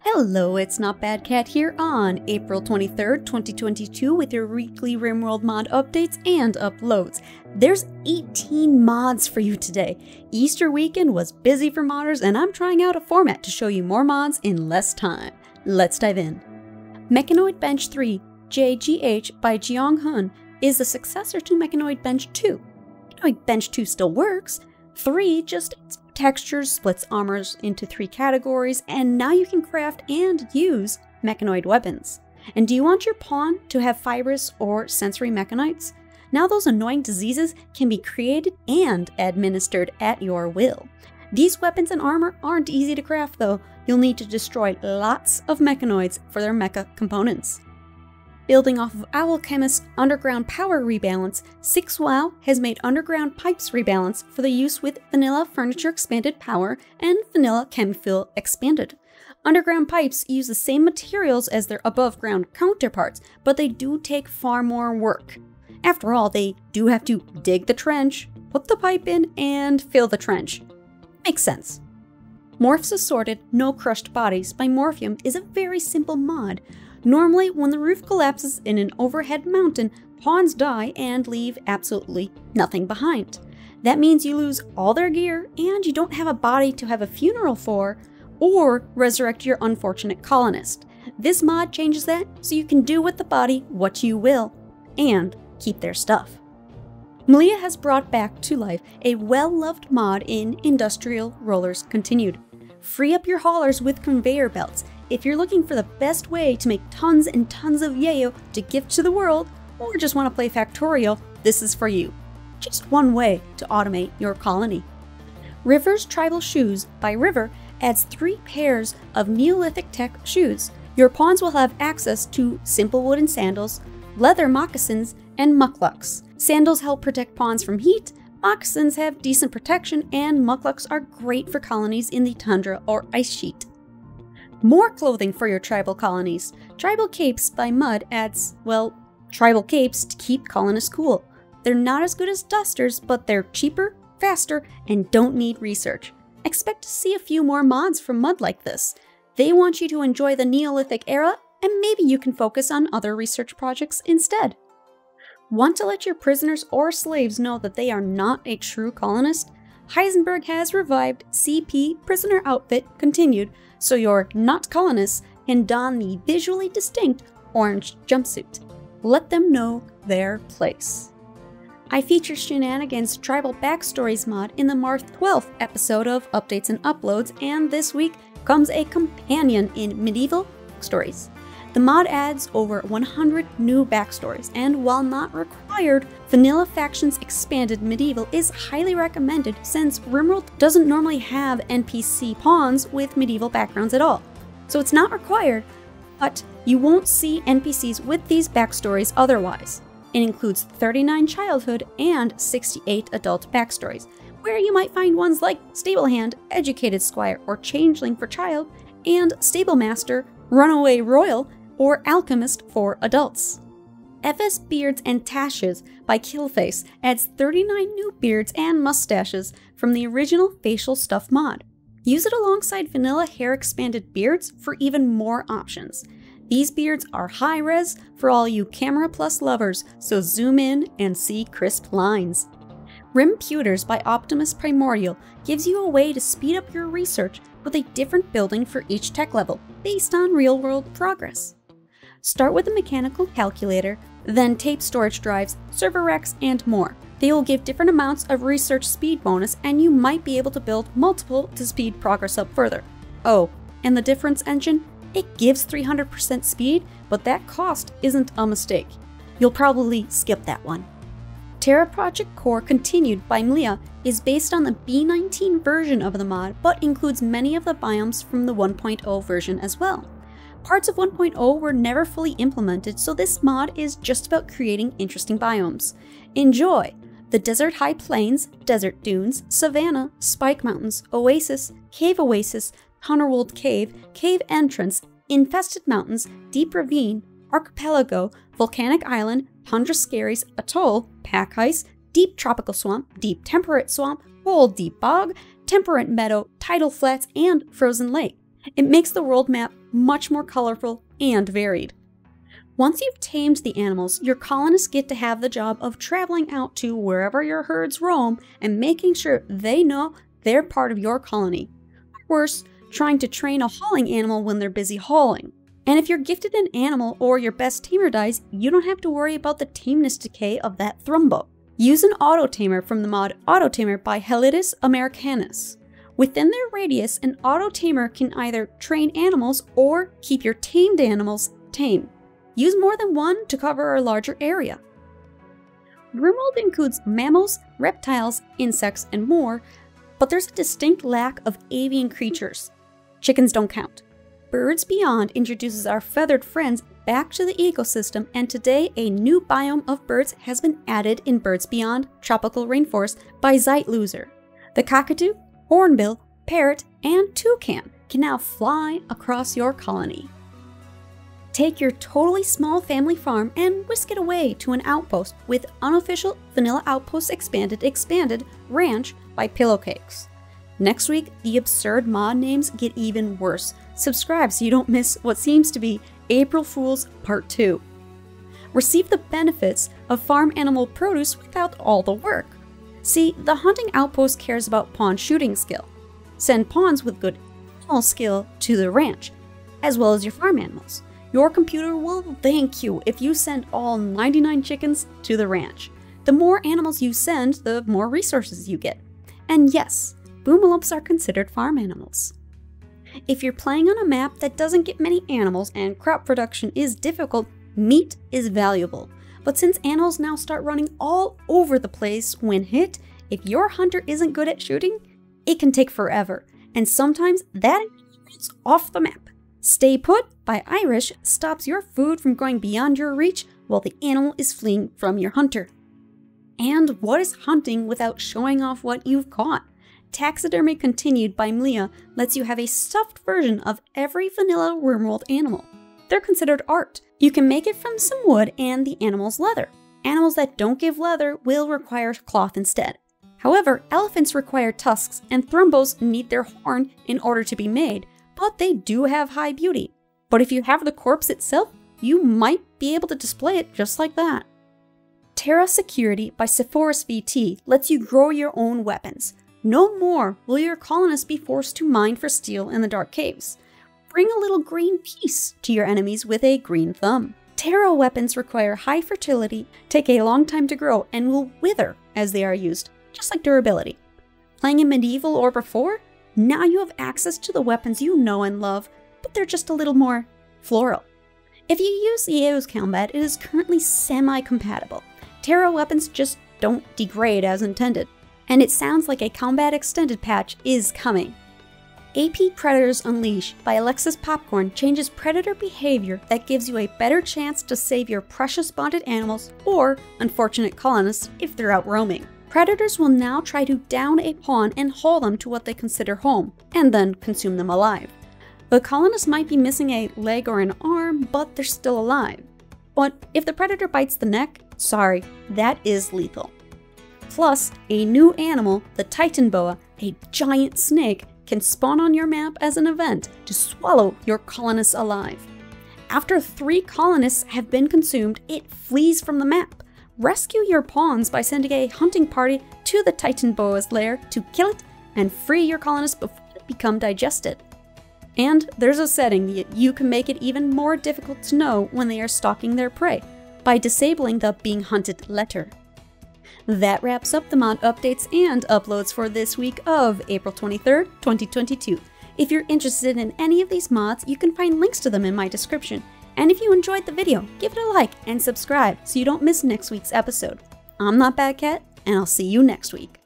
Hello, it's Not Bad Cat here on April 23rd, 2022 with your weekly Rimworld mod updates and uploads. There's 18 mods for you today. Easter weekend was busy for modders and I'm trying out a format to show you more mods in less time. Let's dive in. Mechanoid Bench 3 JGH by jeongghun is the successor to Mechanoid Bench 2. Mechanoid Bench 2 still works. 3 just adds textures, splits armors into 3 categories, and now you can craft and use mechanoid weapons. And do you want your pawn to have fibrous or sensory mechanites? Now those annoying diseases can be created and administered at your will. These weapons and armor aren't easy to craft though. You'll need to destroy lots of mechanoids for their mecha components. Building off of Alchemist's Underground Power Rebalance, CiXwOw has made Underground Pipes Rebalance for the use with Vanilla Furniture Expanded Power and Vanilla Chemfill Expanded. Underground pipes use the same materials as their above-ground counterparts, but they do take far more work. After all, they do have to dig the trench, put the pipe in, and fill the trench. Makes sense. Morphs Assorted No Crushed Bodies by Morphium is a very simple mod. Normally, when the roof collapses in an overhead mountain, pawns die and leave absolutely nothing behind. That means you lose all their gear and you don't have a body to have a funeral for or resurrect your unfortunate colonist. This mod changes that so you can do with the body what you will and keep their stuff. Mlie has brought back to life a well-loved mod in Industrial Rollers Continued. Free up your haulers with conveyor belts. If you're looking for the best way to make tons and tons of yayo to gift to the world, or just want to play Factorial, this is for you. Just one way to automate your colony. River's Tribal Shoes by River adds 3 pairs of Neolithic tech shoes. Your pawns will have access to simple wooden sandals, leather moccasins, and mucklucks. Sandals help protect pawns from heat, moccasins have decent protection, and mucklucks are great for colonies in the tundra or ice sheet. More clothing for your tribal colonies. Tribal Capes by Mud adds, well, tribal capes to keep colonists cool. They're not as good as dusters, but they're cheaper, faster, and don't need research. Expect to see a few more mods from Mud like this. They want you to enjoy the Neolithic era, and maybe you can focus on other research projects instead. Want to let your prisoners or slaves know that they are not a true colonist? Heisenberg has revived CP Prisoner Outfit Continued, so your not colonists can don the visually distinct orange jumpsuit. Let them know their place. I feature Shenanigans Tribal Backstories mod in the March 12th episode of Updates and Uploads, and this week comes a companion in Medieval Backstories. The mod adds over 100 new backstories, and while not required, Vanilla Factions Expanded Medieval is highly recommended since Rimworld doesn't normally have NPC pawns with medieval backgrounds at all. So it's not required, but you won't see NPCs with these backstories otherwise. It includes 39 childhood and 68 adult backstories, where you might find ones like Stablehand, Educated Squire, or Changeling for child, and Stablemaster, Runaway Royal, or Alchemist for adults. FS Beards and Taches by Killface adds 39 new beards and mustaches from the original Facial Stuff mod. Use it alongside vanilla hair expanded beards for even more options. These beards are high res for all you Camera Plus lovers, so zoom in and see crisp lines. Rimputers by OptimusPrimordial gives you a way to speed up your research with a different building for each tech level, based on real-world progress. Start with a mechanical calculator, then tape storage drives, server racks, and more. They will give different amounts of research speed bonus, and you might be able to build multiple to speed progress up further. Oh, and the difference engine? It gives 300% speed, but that cost isn't a mistake. You'll probably skip that one. Terra Project Core Continued by Mlie is based on the B19 version of the mod, but includes many of the biomes from the 1.0 version as well. Parts of 1.0 were never fully implemented, so this mod is just about creating interesting biomes. Enjoy! The Desert High Plains, Desert Dunes, Savanna, Spike Mountains, Oasis, Cave Oasis, Tunnelwold Cave, Cave Entrance, Infested Mountains, Deep Ravine, Archipelago, Volcanic Island, Tundra Scaries, Atoll, Pack Ice, Deep Tropical Swamp, Deep Temperate Swamp, Cold Deep Bog, Temperate Meadow, Tidal Flats, and Frozen Lake. It makes the world map much more colorful and varied. Once you've tamed the animals, your colonists get to have the job of traveling out to wherever your herds roam and making sure they know they're part of your colony. Or worse, trying to train a hauling animal when they're busy hauling. And if you're gifted an animal or your best tamer dies, you don't have to worry about the tameness decay of that thrumbo. Use an auto-tamer from the mod Auto-Tamer by HALITUIS AMERICANOUS. Within their radius, an auto-tamer can either train animals or keep your tamed animals tame. Use more than one to cover a larger area. Rimworld includes mammals, reptiles, insects, and more, but there's a distinct lack of avian creatures. Chickens don't count. Birds Beyond introduces our feathered friends back to the ecosystem, and today a new biome of birds has been added in Birds Beyond Tropical Rainforest by Zeitloser. The cockatoo, hornbill, parrot, and toucan can now fly across your colony. Take your totally small family farm and whisk it away to an outpost with unofficial Vanilla Outpost Expanded Ranch by Pillowcakes. Next week, the absurd mod names get even worse. Subscribe so you don't miss what seems to be April Fool's Part 2. Receive the benefits of farm animal produce without all the work. See, the hunting outpost cares about pawn shooting skill. Send pawns with good animal skill to the ranch, as well as your farm animals. Your computer will thank you if you send all 99 chickens to the ranch. The more animals you send, the more resources you get. And yes, boomalopes are considered farm animals. If you're playing on a map that doesn't get many animals and crop production is difficult, meat is valuable. But since animals now start running all over the place when hit, if your hunter isn't good at shooting, it can take forever. And sometimes that gets off the map. Stay Put by Irish stops your food from going beyond your reach while the animal is fleeing from your hunter. And what is hunting without showing off what you've caught? Taxidermy Continued by Mlie lets you have a stuffed version of every vanilla Rimworld animal. They're considered art. You can make it from some wood and the animal's leather. Animals that don't give leather will require cloth instead. However, elephants require tusks and thrumbos need their horn in order to be made, but they do have high beauty. But if you have the corpse itself, you might be able to display it just like that. Terra Security by Sepphoris VT lets you grow your own weapons. No more will your colonists be forced to mine for steel in the dark caves. Bring a little green peace to your enemies with a green thumb. Terra weapons require high fertility, take a long time to grow, and will wither as they are used, just like durability. Playing in medieval or before? Now you have access to the weapons you know and love, but they're just a little more floral. If you use the EOS combat, it is currently semi-compatible. Terra weapons just don't degrade as intended, and it sounds like a combat extended patch is coming. AP Predators Unleash by Alexis Popcorn changes predator behavior that gives you a better chance to save your precious bonded animals or unfortunate colonists if they're out roaming. Predators will now try to down a pawn and haul them to what they consider home, and then consume them alive. The colonists might be missing a leg or an arm, but they're still alive. But if the predator bites the neck, sorry, that is lethal. Plus, a new animal, the Titan Boa, a giant snake, can spawn on your map as an event to swallow your colonists alive. After 3 colonists have been consumed, it flees from the map. Rescue your pawns by sending a hunting party to the Titan Boa's lair to kill it and free your colonists before it become digested. And there's a setting that you can make it even more difficult to know when they are stalking their prey by disabling the Being Hunted letter. That wraps up the mod updates and uploads for this week of April 23rd, 2022. If you're interested in any of these mods, you can find links to them in my description. And if you enjoyed the video, give it a like and subscribe so you don't miss next week's episode. I'm Not Bad Cat, and I'll see you next week.